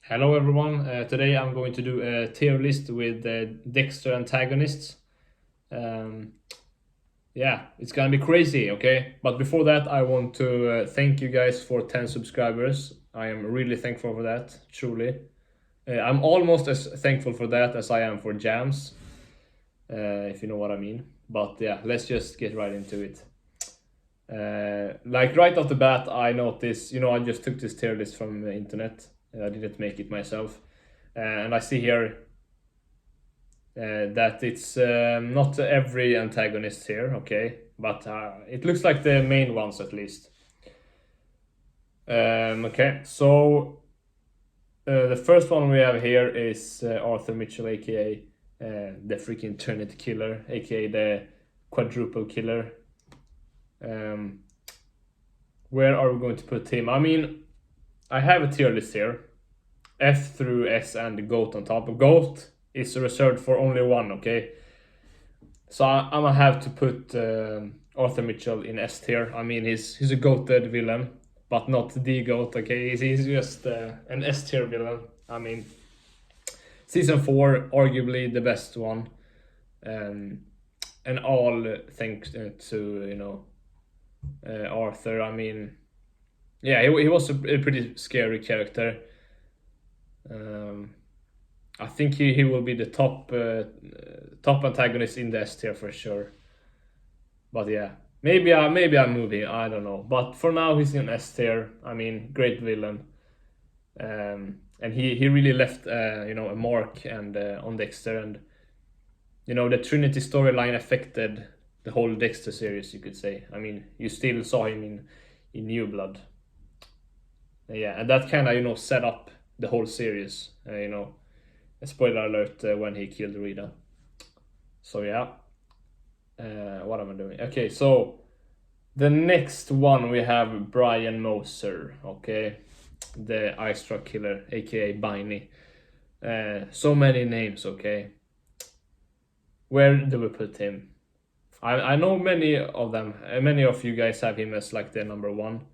Hello everyone, today I'm going to do a tier list with Dexter Antagonists. Um, yeah, it's gonna be crazy, okay? But before that, I want to thank you guys for 10 subscribers. I am really thankful for that, truly. I'm almost as thankful for that as I am for jams, if you know what I mean. But yeah, let's just get right into it. Like right off the bat, I noticed, I just took this tier list from the internet. I didn't make it myself. And I see here that it's not every antagonist here, okay? But it looks like the main ones at least. Okay, so the first one we have here is Arthur Mitchell, aka the freaking Trinity Killer, aka the Quadruple Killer. Where are we going to put him? I mean, I have a tier list here. F through S and the GOAT on top. GOAT is reserved for only one, okay? So I'm gonna have to put Arthur Mitchell in S tier. I mean, he's a goated villain, but not the GOAT, okay? He's just an S tier villain. I mean, season 4, arguably the best one. And all thanks to, Arthur. I mean, yeah, he was a pretty scary character. I think he will be the top antagonist in the S tier for sure. But yeah, maybe I'm moving. I don't know. But for now, he's in S tier. I mean, great villain. And he really left a mark and on Dexter, and the Trinity storyline affected the whole Dexter series, you could say. I mean, you still saw him in New Blood. Yeah, and that kind of set up the whole series. A spoiler alert when he killed Rita. So yeah, what am I doing? Okay, so the next one we have Brian Moser. Okay, the Ice Truck Killer, aka Biney. So many names. Okay, where do we put him? I know many of them. Many of you guys have him as like the number one.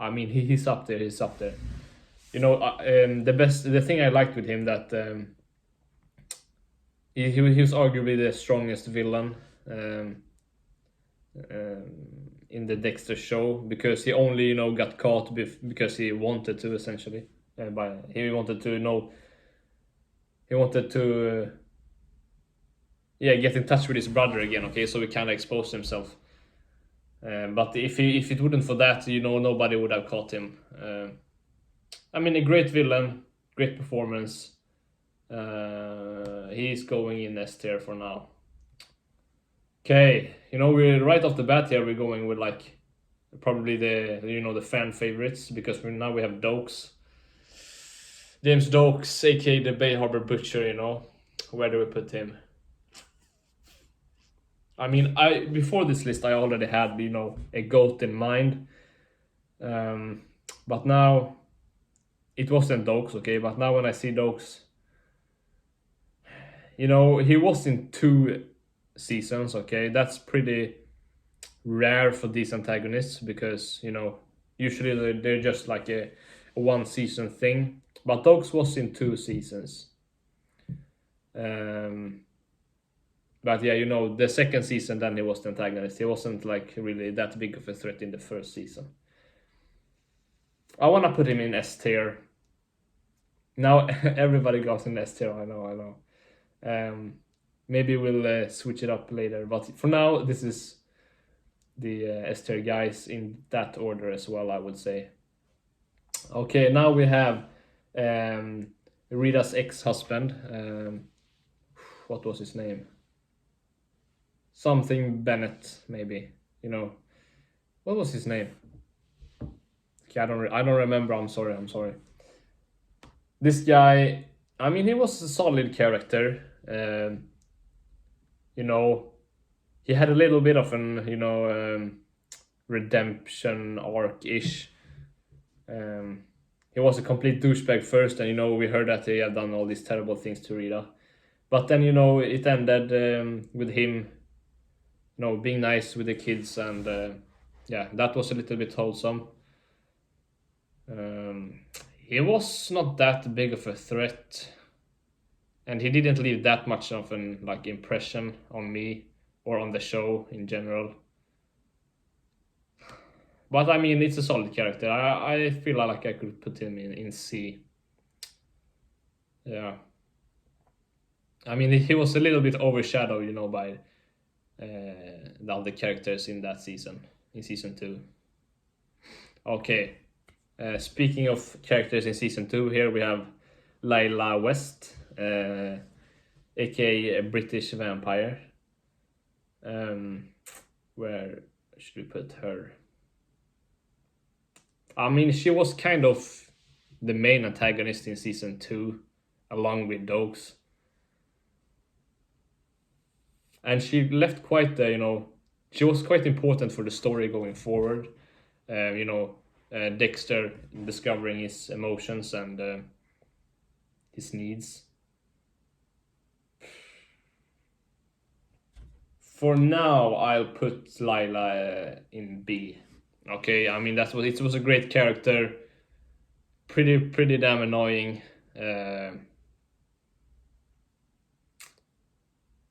I mean, he's up there. He's up there. The thing I liked with him that he was arguably the strongest villain in the Dexter show, because he only got caught because he wanted to, essentially. He wanted to get in touch with his brother again. Okay, so he kind of exposed himself. But if it wouldn't for that, nobody would have caught him. I mean, a great villain, great performance. He's going in S tier for now. Okay, we're right off the bat here. We're going with like probably the fan favorites, because now we have Dokes, James Dokes, aka the Bay Harbor Butcher. Where do we put him? I mean, before this list I already had a GOAT in mind, but now it wasn't Dokes, okay? But now when I see Dokes, he was in 2 seasons, okay? That's pretty rare for these antagonists, because usually they're just like a 1 season thing. But Dokes was in 2 seasons. But yeah, the second season, then he was the antagonist. He wasn't like really that big of a threat in the first season. I want to put him in S tier. Now everybody goes in S tier. I know. Maybe we'll switch it up later, but for now, this is the S tier guys in that order as well, I would say. Okay, now we have Rita's ex-husband. What was his name? Something Bennett, maybe. What was his name? Okay, I don't remember. I'm sorry. This guy, I mean, he was a solid character. He had a little bit of an redemption arc-ish. He was a complete douchebag first, and we heard that he had done all these terrible things to Rita. But then it ended with him being nice with the kids, and yeah, that was a little bit wholesome. He was not that big of a threat, and he didn't leave that much of an like impression on me or on the show in general. But I mean, it's a solid character. I feel like I could put him in C. Yeah. I mean, he was a little bit overshadowed, by the other characters in that season, in season two. Okay. Speaking of characters in season two, here we have Lila West, aka a British vampire. Where should we put her? I mean, she was kind of the main antagonist in season two, along with Dogs. And she left quite, she was quite important for the story going forward. Dexter discovering his emotions and his needs. For now, I'll put Lila in B. Okay, I mean that's what it was, a great character, pretty damn annoying.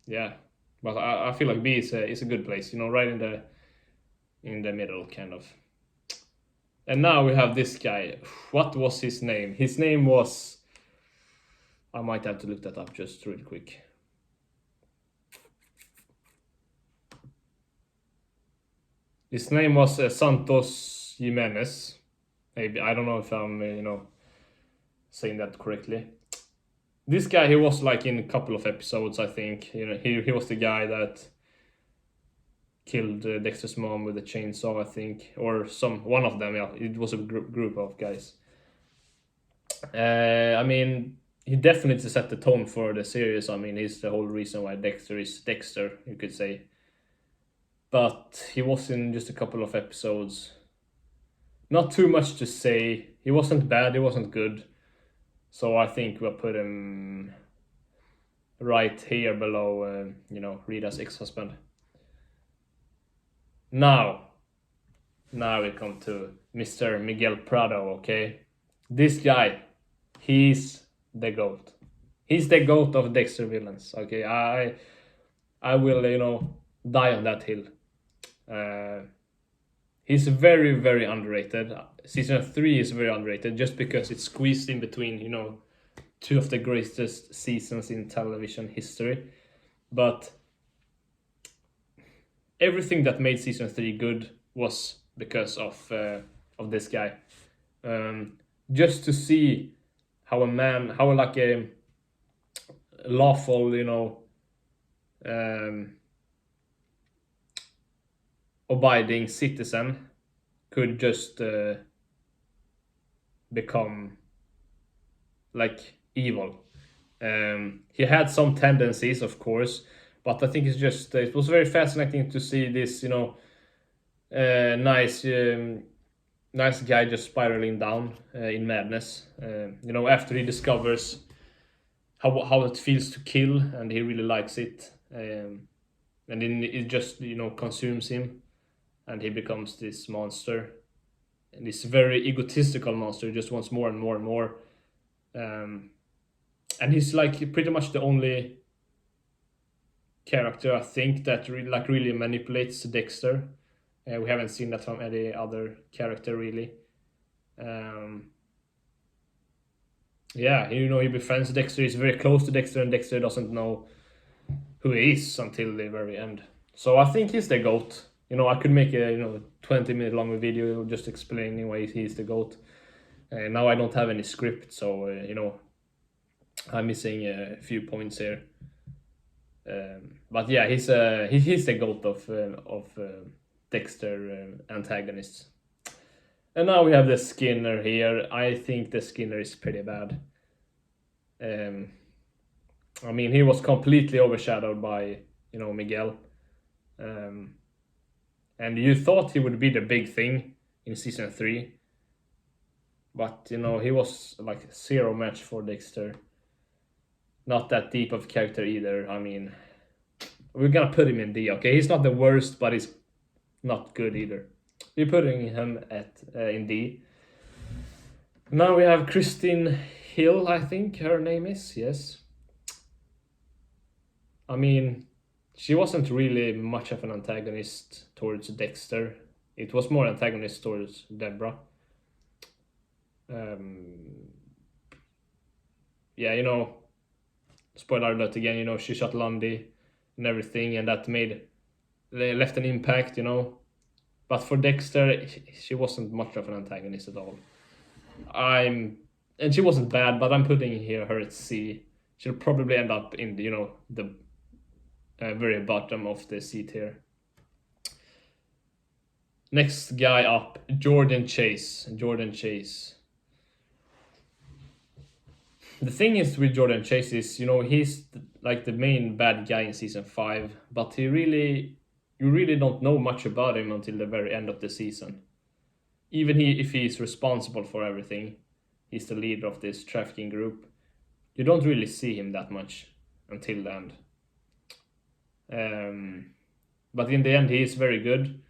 Yeah, but I feel like B is a good place. Right in the middle, kind of. And now we have this guy. What was his name? His name was. I might have to look that up just real quick. His name was Santos Jimenez. Maybe I don't know if I'm saying that correctly. This guy, he was like in a couple of episodes, I think. He was the guy that killed Dexter's mom with a chainsaw, I think, or one of them. Yeah, it was a group of guys. I mean, he definitely set the tone for the series. I mean, he's the whole reason why Dexter is Dexter, you could say. But he was in just a couple of episodes. Not too much to say. He wasn't bad, he wasn't good. So I think we'll put him right here below, Rita's ex-husband. Now we come to Mr. Miguel Prado, okay? This guy, he's the GOAT. He's the GOAT of Dexter villains, okay? I will, die on that hill. He's very, very underrated. Season 3 is very underrated just because it's squeezed in between, two of the greatest seasons in television history. But everything that made season 3 good was because of this guy. Just to see how a lawful, abiding citizen could just become like evil. He had some tendencies, of course, but I think it was very fascinating to see this, nice guy just spiraling down in madness. After he discovers how it feels to kill, and he really likes it, and then it just consumes him, and he becomes this monster, and this very egotistical monster, just wants more and more and more. And he's like pretty much the only character I think that really manipulates Dexter. We haven't seen that from any other character really. He befriends Dexter. He's very close to Dexter, and Dexter doesn't know who he is until the very end. So I think he's the GOAT. I could make a 20-minute long video just explaining why he's the GOAT. Now I don't have any script, so I'm missing a few points here. But yeah, he's the GOAT of Dexter antagonists. And now we have the Skinner here. I think the Skinner is pretty bad. I mean, he was completely overshadowed by Miguel. And you thought he would be the big thing in season 3, but he was like zero match for Dexter. Not that deep of character either. I mean, we're gonna put him in D. Okay, he's not the worst, but he's not good either. We're putting him in D. Now we have Christine Hill, I think her name is. Yes. I mean, she wasn't really much of an antagonist towards Dexter. It was more antagonist towards Deborah. Um, yeah, spoiler alert again. She shot Lundy and everything, and that left an impact. But for Dexter, she wasn't much of an antagonist at all. And she wasn't bad, but I'm putting her at C. She'll probably end up in the very bottom of the C tier. Next guy up, Jordan Chase. Jordan Chase. The thing is with Jordan Chase is, he's like the main bad guy in season 5, but you really don't know much about him until the very end of the season. Even if he's responsible for everything, he's the leader of this trafficking group. You don't really see him that much until the end. But in the end, he is very good.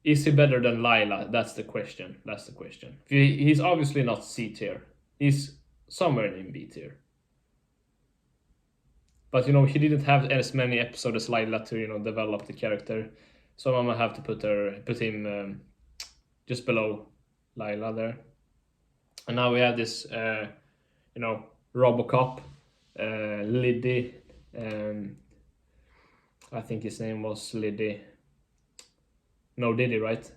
Is he better than Lila? That's the question. He's obviously not C tier. He's somewhere in B tier. But he didn't have as many episodes as Lila to develop the character, so I'm gonna have to put him just below Lila there. And now we have this RoboCop, Liddy. I think his name was Liddy. No, Diddy, right?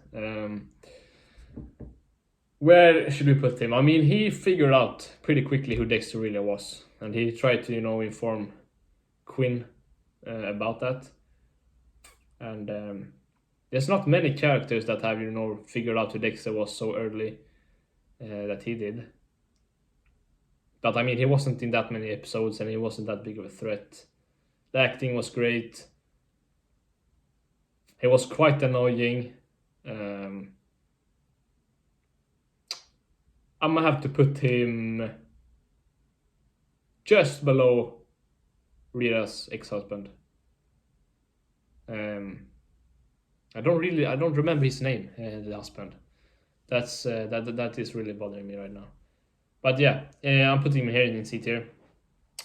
Where should we put him? I mean, he figured out pretty quickly who Dexter really was, and he tried to inform Quinn about that. And there's not many characters that have figured out who Dexter was so early that he did. But I mean, he wasn't in that many episodes, and he wasn't that big of a threat. The acting was great. He was quite annoying. I'm gonna have to put him just below Rita's ex-husband. I don't remember his name, the husband. That is really bothering me right now. But yeah, I'm putting him here in C tier.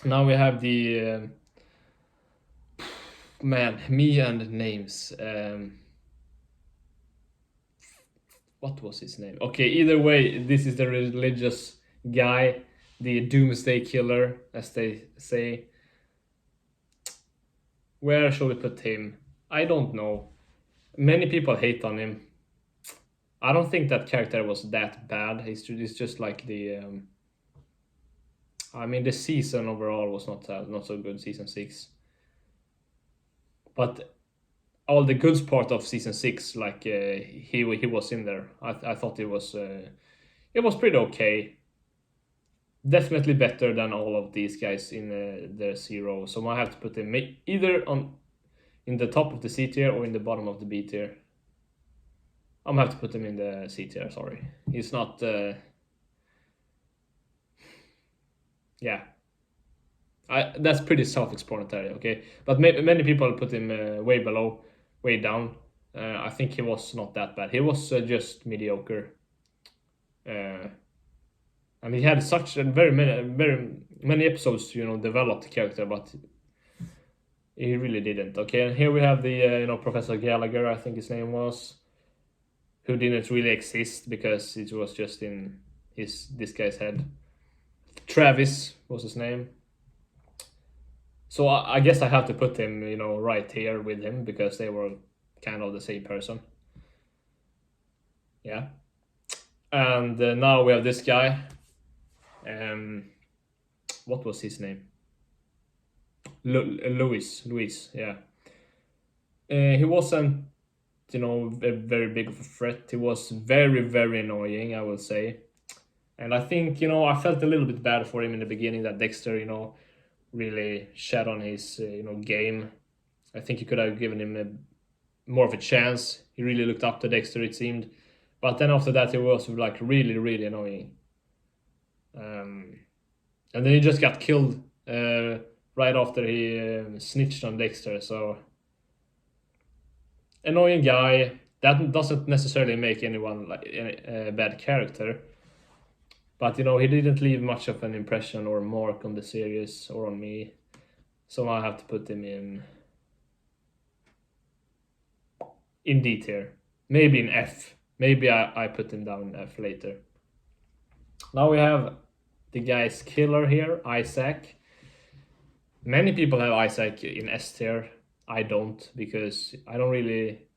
Now we have the man, me and names. What was his name? Okay, either way, this is the religious guy, the Doomsday killer, as they say. Where shall we put him? I don't know. Many people hate on him. I don't think that character was that bad. It's just like the. I mean, the season overall was not so good. Season 6. But all the good part of season 6, like he was in there. I thought it was pretty okay. Definitely better than all of these guys in the zero. So I have to put him either in the top of the C tier or in the bottom of the B tier. I'm gonna have to put him in the C tier. Sorry, he's not. Yeah, that's pretty self-explanatory. Okay, but many people put him way below, way down. I think he was not that bad. He was just mediocre. I mean, he had such a very many episodes to develop the character, but he really didn't. Okay, and here we have the Professor Gallagher, I think his name was, who didn't really exist because it was just in this guy's head. Travis was his name. So I guess I have to put him, right here with him because they were kind of the same person. Yeah. And now we have this guy. What was his name? Luis, yeah. He wasn't, very big of a threat. He was very, very annoying, I will say. And I think, I felt a little bit bad for him in the beginning that Dexter, really shat on his, game. I think he could have given him more of a chance. He really looked up to Dexter, it seemed. But then after that, he was like really, really annoying. And then he just got killed right after he snitched on Dexter. So annoying guy. That doesn't necessarily make anyone like a bad character, but he didn't leave much of an impression or mark on the series or on me, so I have to put him in D tier, maybe in F. Maybe I put him down in F later. Now we have the guy's killer here, Isaac. Many people have Isaac in S tier. I don't, because I don't really.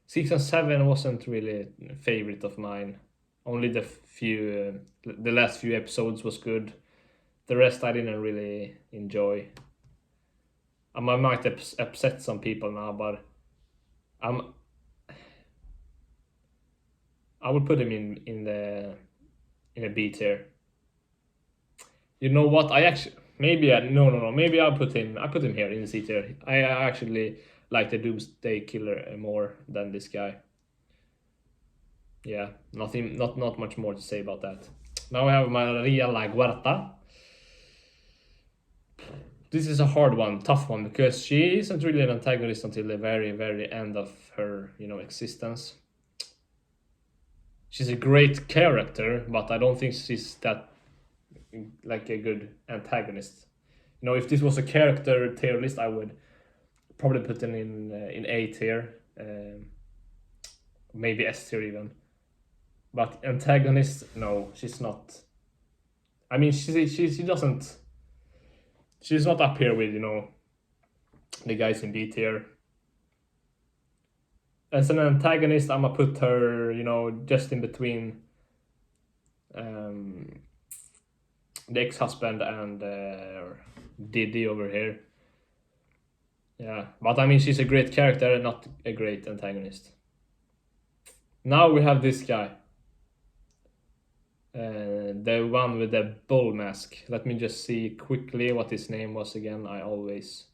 6 and 7 wasn't really a favorite of mine. Only the last few episodes was good. The rest I didn't really enjoy. I might upset some people now, but I would put him in a B tier. You know what? Maybe I'll put him. I put him here in the C tier. I actually like the Doomsday Killer more than this guy. Yeah, not much more to say about that. Now we have Maria La Guarta. This is a hard one, tough one, because she isn't really an antagonist until the very, very end of her, existence. She's a great character, but I don't think she's that like a good antagonist. If this was a character tier list, I would probably put them in A tier, maybe S tier even. But antagonist, no, she's not. I mean, she doesn't. She's not up here with the guys in B tier. As an antagonist, I'ma put her just in between the ex-husband and Diddy over here. Yeah, but I mean, she's a great character and not a great antagonist. Now we have this guy. The one with the bull mask. Let me just see quickly what his name was again. I always,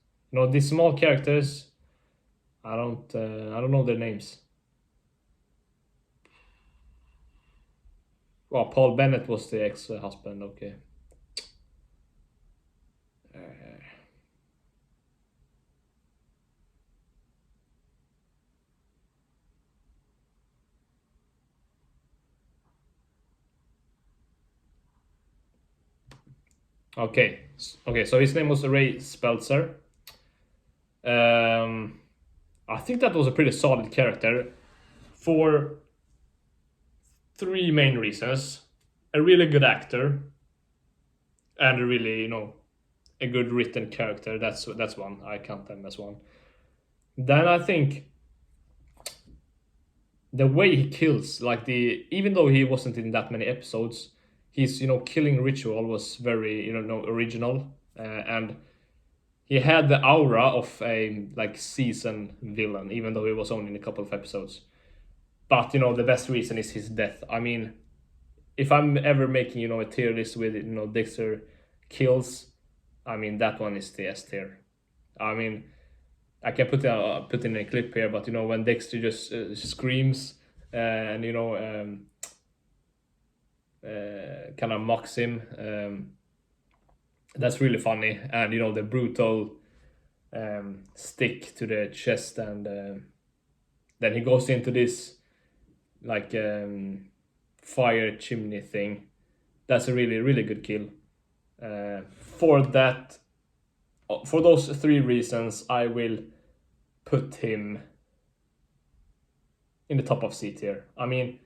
these small characters. I don't know their names. Well, Paul Bennett was the ex-husband. Okay. Okay, so his name was Ray Speltzer. I think that was a pretty solid character for 3 main reasons: a really good actor, and a really a good written character. That's one. I count them as one. Then I think the way he kills, even though he wasn't in that many episodes, his killing ritual was very original, and he had the aura of a seasoned villain, even though he was only in a couple of episodes. But the best reason is his death. I mean, if I'm ever making a tier list with Dexter kills, I mean that one is the S tier. I mean, I can put in a clip here, but when Dexter just screams and kind of mocks him, that's really funny. And the brutal stick to the chest, and then he goes into this fire chimney thing. That's a really, really good kill. For those 3 reasons, I will put him in the top of C tier. I mean,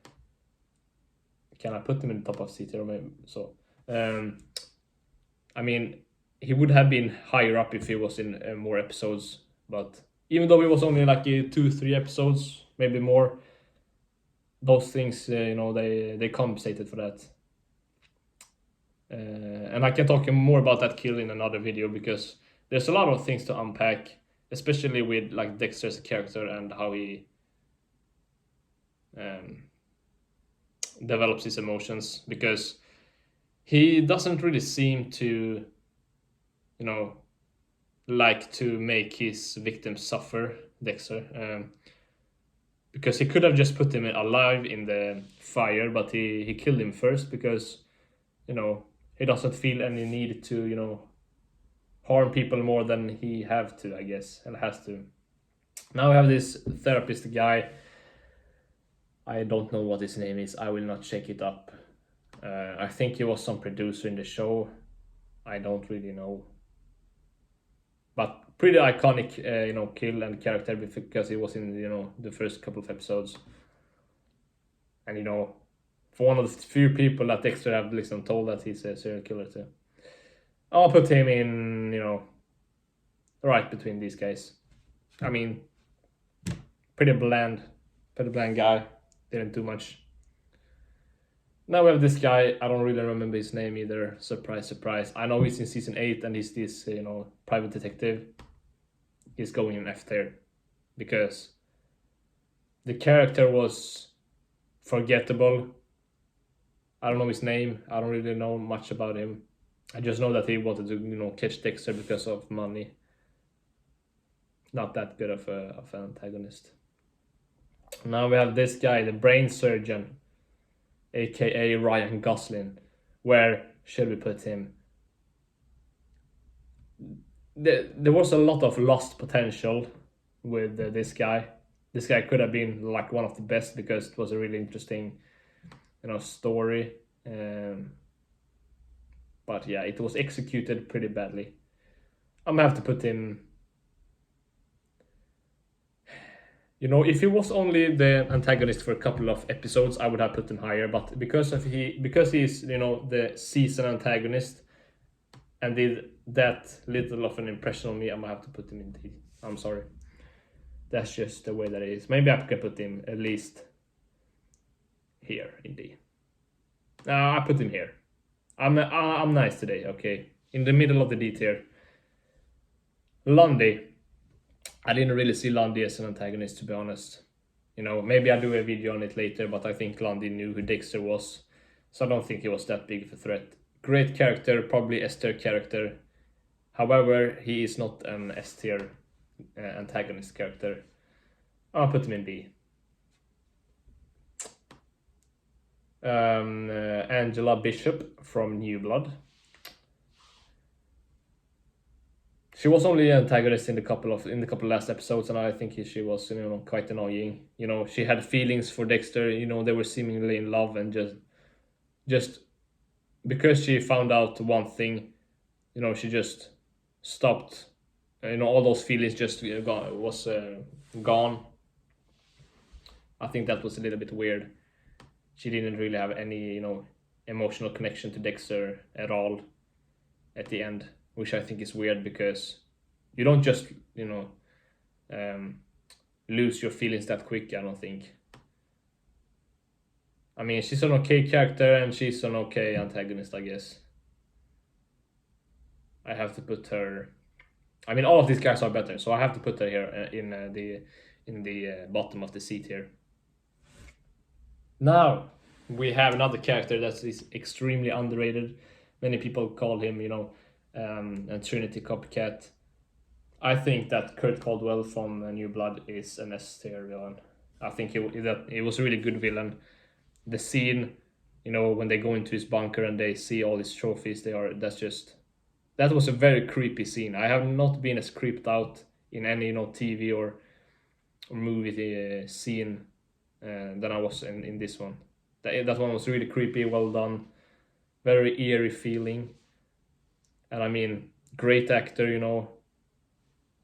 can I put him in the top of C tier? Maybe so. I mean, he would have been higher up if he was in more episodes. But even though he was only 2-3 episodes, maybe more, those things, they compensated for that. And I can talk more about that kill in another video, because there's a lot of things to unpack, especially with Dexter's character and how he develops his emotions, because he doesn't really seem to like to make his victims suffer, Dexter, because he could have just put him alive in the fire, but he killed him first, because he doesn't feel any need to harm people more than he have to, I guess, and has to. Now we have this therapist guy. I don't know what his name is. I will not check it up. I think he was some producer in the show. I don't really know. But pretty iconic, kill and character because he was in the first couple of episodes, and for one of the few people that Dexter have listened told that he's a serial killer too. I'll put him in, right between these guys. I mean, pretty bland guy. Didn't do much. Now we have this guy. I don't really remember his name either. Surprise, surprise. I know he's in season 8 and he's this, private detective. He's going in F tier because the character was forgettable. I don't know his name. I don't really know much about him. I just know that he wanted to, catch Dexter because of money. Not that good of an antagonist. Now we have this guy, the brain surgeon, aka Ryan Gosling. Where should we put him? There was a lot of lost potential with this guy. This guy could have been like one of the best because it was a really interesting, story. But yeah, it was executed pretty badly. I'm gonna have to put him. If he was only the antagonist for a couple of episodes, I would have put him higher. But because he's the season antagonist and did that little of an impression on me, I'm gonna have to put him in D. I'm sorry. That's just the way that it is. Maybe I can put him at least here in D. I put him here. I'm nice today. Okay, in the middle of the D tier. Lundy. I didn't really see Lundy as an antagonist, to be honest. Maybe I'll do a video on it later, but I think Lundy knew who Dexter was, so I don't think he was that big of a threat. Great character, probably S tier character. However, he is not an S tier antagonist character. I'll put him in B. Angela Bishop from New Blood. She was only an antagonist in the couple last episodes, and I think she was quite annoying. She had feelings for Dexter. They were seemingly in love, and just because she found out one thing, she just stopped. All those feelings just gone. I think that was a little bit weird. She didn't really have any emotional connection to Dexter at all at the end, which I think is weird because you don't just lose your feelings that quick. I don't think. I mean, she's an okay character and she's an okay antagonist, I guess. I have to put her. I mean, all of these guys are better, so I have to put her here in the bottom of the seat here. Now we have another character that is extremely underrated. Many people call him, a Trinity copycat. I think that Kurt Caldwell from New Blood is an S tier villain. I think he was a really good villain. The scene, when they go into his bunker and they see all his trophies, that was a very creepy scene. I have not been as creeped out in any TV or movie scene than I was in this one. That one was really creepy, well done, very eerie feeling, and I mean, great actor,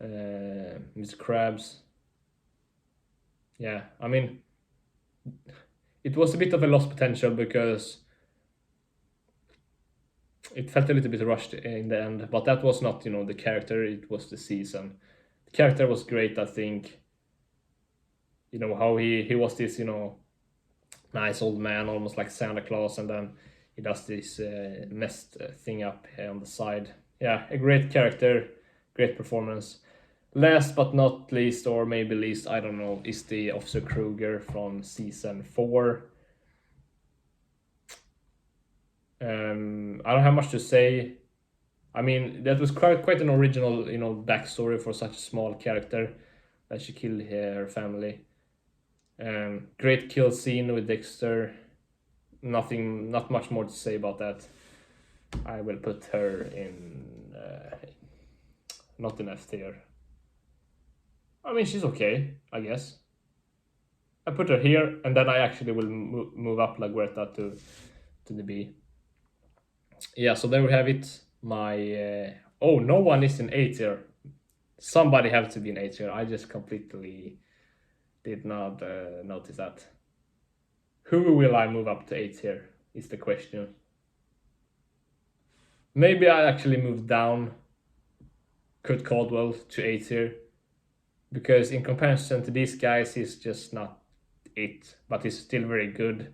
Mr. Krabs. Yeah, I mean, it was a bit of a lost potential because it felt a little bit rushed in the end, but that was not, the character, it was the season. The character was great, I think. How he was this, nice old man, almost like Santa Claus, and then he does this messed thing up here on the side. Yeah, a great character, great performance. Last but not least, or maybe least, I don't know, is the Officer Kruger from season 4. I don't have much to say. I mean, that was quite an original, backstory for such a small character that she killed her family. Great kill scene with Dexter. Not much more to say about that. I will put her in not in F tier. I mean, she's okay, I guess. I put her here, and then I actually will move up Laguerta to the B. Yeah, so there we have it. My oh, no one is in A tier. Somebody has to be in A tier. I just completely did not notice that. Who will I move up to A tier is the question. Maybe I actually move down Kurt Caldwell to A tier, because in comparison to these guys, he's just not it, but he's still very good.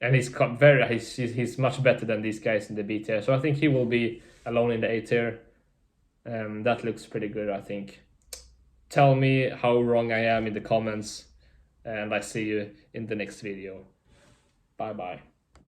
And he's much better than these guys in the B tier. So I think he will be alone in the A tier. That looks pretty good, I think. Tell me how wrong I am in the comments, and I see you in the next video. Bye bye.